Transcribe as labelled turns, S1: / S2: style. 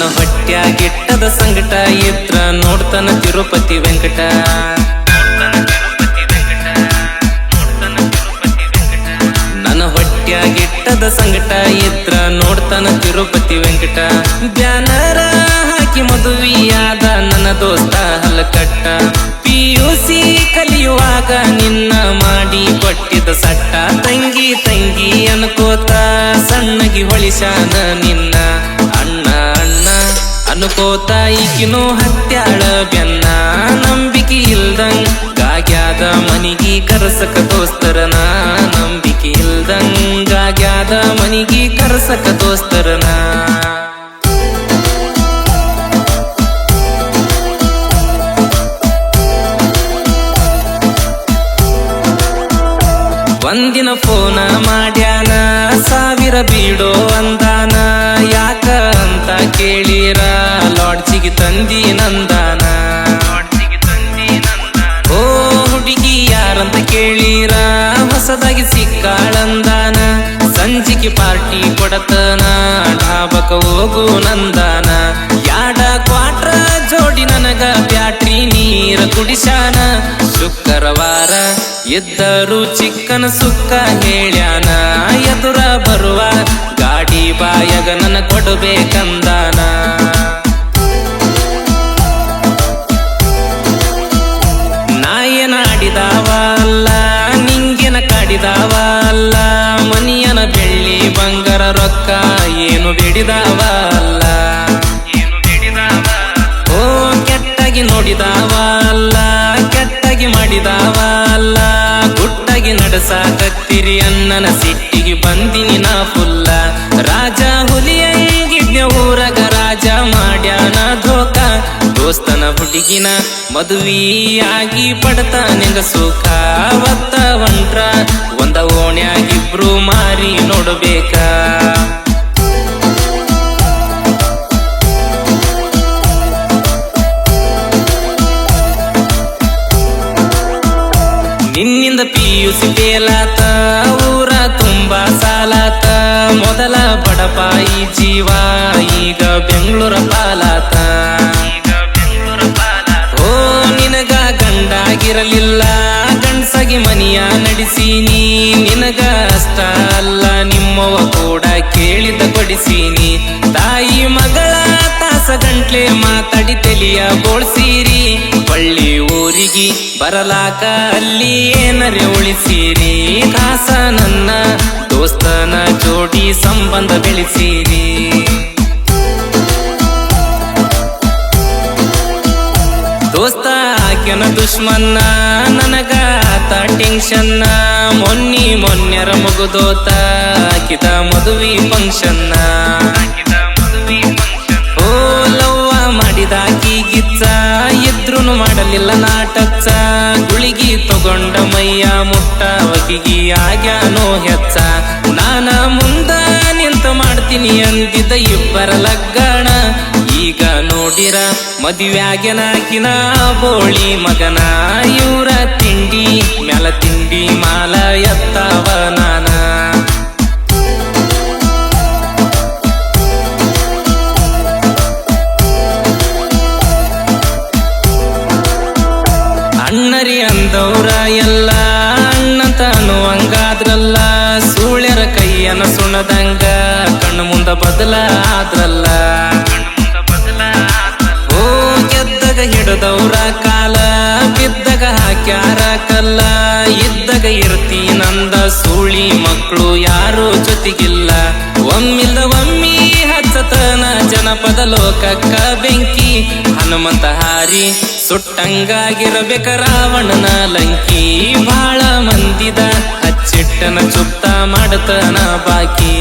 S1: ನನ್ನ ಹೊಟ್ಯಾಗಿಟ್ಟದ ಸಂಕಟ ಇದ್ರ ನೋಡ್ತಾನ ತಿರುಪತಿ ವೆಂಕಟ ನನ್ನ ಹೊಟ್ಯಾಗಿಟ್ಟದ ಸಂಕಟ ಇದ್ರ ನೋಡ್ತಾನ ತಿರುಪತಿ ವೆಂಕಟ ಬ್ಯಾನರ ಹಾಕಿ ಮದುವೆಯಾದ ನನ್ನ ದೋಸ್ತ ಹಲಕಟ್ಟ PUC ಕಲಿಯುವಾಗ ನಿನ್ನ ಮಾಡಿ ಕೊಟ್ಟಿದ ಸಟ್ಟ ತಂಗಿ ತಂಗಿ ಅನ್ಕೋತ ಸಣ್ಣಗಿ ಹೊಳಿಸಾನ ನಿನ್ನ ಅಣ್ಣ ಅಣ್ಣ ಅನ್ಕೋತ ಈಕಿನೂ ಹತ್ಯಾಳ ಬೆನ್ನ ನಂಬಿಕೆ ಇಲ್ದಂಗಾಗ್ಯಾದ ಮನಿಗಿ ಕರ್ಸಕ ದೋಸ್ತರನ ನಂಬಿಕೆ ಇಲ್ದಂಗಾಗ್ಯಾದ ಮನಿಗಿ ಕರ್ಸಕ ದೋಸ್ತರನ ಒಂದಿನ ಫೋನ ಮಾಡ್ಯಾನ ಸಾವಿರ ಬೀಡೋ ಅಂದಾನ ಯಾಕ ಅಂತ ಕೇಳಿರ ಲಾಡ್ಜಿಗೆ ತಂದಿ ನಂದಾನ ಓ ಹುಡುಗಿ ಯಾರಂತ ಕೇಳಿರ ಹೊಸದಾಗಿ ಸಿಕ್ಕಾಳಂದಾನ ಸಂಜಿಗೆ ಪಾರ್ಟಿ ಕೊಡತನ ಢಾಬಕ ಹೋಗು ನಂದಾನ ಯಾಡ ಕ್ವಾಟ್ರ ಜೋಡಿ ನನಗ ಬ್ಯಾಟ್ರಿ ನೀರ ಕುಡಿಸಾನ ಶುಕ್ರವಾರ ಇದ್ದರು ಚಿಕ್ಕನ ಸುಕ್ಕ ಹೇಳ್ಯಾನ ಎದುರ ಬರುವ ಗಾಡಿ ಬಾಯಗ ನನ್ನ ಕೊಡಬೇಕಂದಾನ ನಾಯನ ಆಡಿದಾವ ಅಲ್ಲ ನಿಂಗೆನ ಕಾಡಿದಾವ ಅಲ್ಲ ಮನಿಯನ ಬೆಳ್ಳಿ ಬಂಗಾರ ರೊಕ್ಕ ಏನು ಬೇಡಿದಾವ ಅಲ್ಲ ಓ ಕೆಟ್ಟಾಗಿ ನೋಡಿದಾವ ಅಲ್ಲ ಕೆಟ್ಟಾಗಿ ಮಾಡಿದಾವ ಅಲ್ಲ ಗುಟ್ಟಾಗಿ ನಡಸಾಕತ್ತಿರಿ ಅನ್ನನ ಸಿಟ್ಟಿಗೆ ಬಂದಿನಿ ನಾ ಫುಲ್ಲ ರಾಜ ಹುಲಿಯಂಗಿದ್ನ ಊರಗ ರಾಜ ಮಾಡ್ಯಾನ ಧೋಕ ದೋಸ್ತನ ಹುಡುಗಿನ ಮದುವೆಯಾಗಿ ಪಡ್ತಾನೆಂಗ ಸುಖ ಅವತ್ತ ಹೊಂಟ್ರ ಒಂದ ಓಣ್ಯಾಗಿಬ್ರು ಮಾರಿ ನೋಡ್ಬೇಕ ನಿನ್ನಿಂದ PUC ಫೇಲಾತ ಊರ ತುಂಬಾ ಸಾಲಾತ ಮೊದಲ ಬಡಪಾಯಿ ಜೀವ ಈಗ ಬೆಂಗಳೂರ ಪಾಲಾತ ಓ ನಿನಗ ಗಂಡಾಗಿರಲಿಲ್ಲ ಗಂಡ್ಸಾಗಿ ಮನಿಯ ನಡೆಸೀನಿ ನಿನಗ ಅಷ್ಟ ಅಲ್ಲ ನಿಮ್ಮವ ಕೂಡ ಕೇಳಿದ ಕೊಡಿಸೀನಿ ತಾಯಿ ಮಗಳ ತಾಸ ಗಂಟ್ಲೆ ಮಾತಾಡಿ ತಲಿಯ ಬೋಳ್ಸೀರಿ ಬಳ್ಳಿ ಊರಿಗೆ ಬರಲಾಕ ಅಲ್ಲಿ ಏನರೆ ಉಳಿಸಿರಿ ಕಾಸ ನನ್ನ ದೋಸ್ತನ ಜೋಡಿ ಸಂಬಂಧ ಬೆಳೆಸಿರಿ ದೋಸ್ತ ಆಕೆನ ದುಶ್ಮನ್ನ ನನಗ ಆತ ಟೆನ್ಷನ್ನ ಮೊನ್ನೆರ ಮುಗುದೋತ ಆಕಿದ ಮದುವೆ ಫಂಕ್ಷನ್ನ ಓ ಲವ್ವ ಮಾಡಿದಾಕಿ ಗಿಚ್ಚ ಇದ್ರುನು ಮಾಡಲಿಲ್ಲ ನಾಟಚ್ಚ ಗುಳಿಗಿ ತಗೊಂಡ ಮೈಯ ಮುಟ್ಟ ವಕಿಗಿ ಆಗ್ಯಾನೋ ಹೆಚ್ಚ ನಾನ ಮುಂದ ನಿಂತ ಮಾಡ್ತೀನಿ ಅಂದಿದ್ದ ಇಬ್ಬರ ಲಗ್ಗಣ ಈಗ ನೋಡಿರ ಮದುವ್ಯಾಗ್ಯನಾಕಿನ ಬೋಳಿ ಮಗನ ಇವ್ರ ತಿಂಡಿ ಮ್ಯಾಲ ತಿಂಡಿ ಮಾಲ ಎತ್ತಾವ ನಾನ ಅಣ್ಣರಿ ಅಂದವ್ರ ಎಲ್ಲ ಅಣ್ಣಂತ ಅನ್ನುವಂಗಾದ್ರಲ್ಲ ಸೂಳ್ಯರ ಕೈಯನ ಸುಣದಂಗ ಕಣ್ಣು ಮುಂದ ಬದಲ ಆದ್ರಲ್ಲ ಓ ಗೆದ್ದಾಗ ಹಿಡದವ್ರ ಕಾಲ ಬಿದ್ದಾಗ ಹಾಕ್ಯಾರ ಕಲ್ಲ ಇದ್ದಾಗ ಇರ್ತಿ ನಂದ ಸೂಳಿ ಮಕ್ಕಳು ಯಾರು ಜೊತೆಗಿಲ್ಲ ಒಮ್ಮಿಲ್ದ ಒಮ್ಮಿ ಹಚ್ಚತನ ಜನಪದ ಲೋಕಕ್ಕ ಬೆಂಕಿ ಹನುಮಂತ ಹಾರಿ ಸುಟ್ಟಂಗಾಗಿರಬೇಕ ರಾವಣನ ಲಂಕಿ ಬಾಳ ಮಂದಿದ ಹಚ್ಚಿಟ್ಟನ ಚುಪ್ತ ಮಾಡತನ ಬಾಕಿ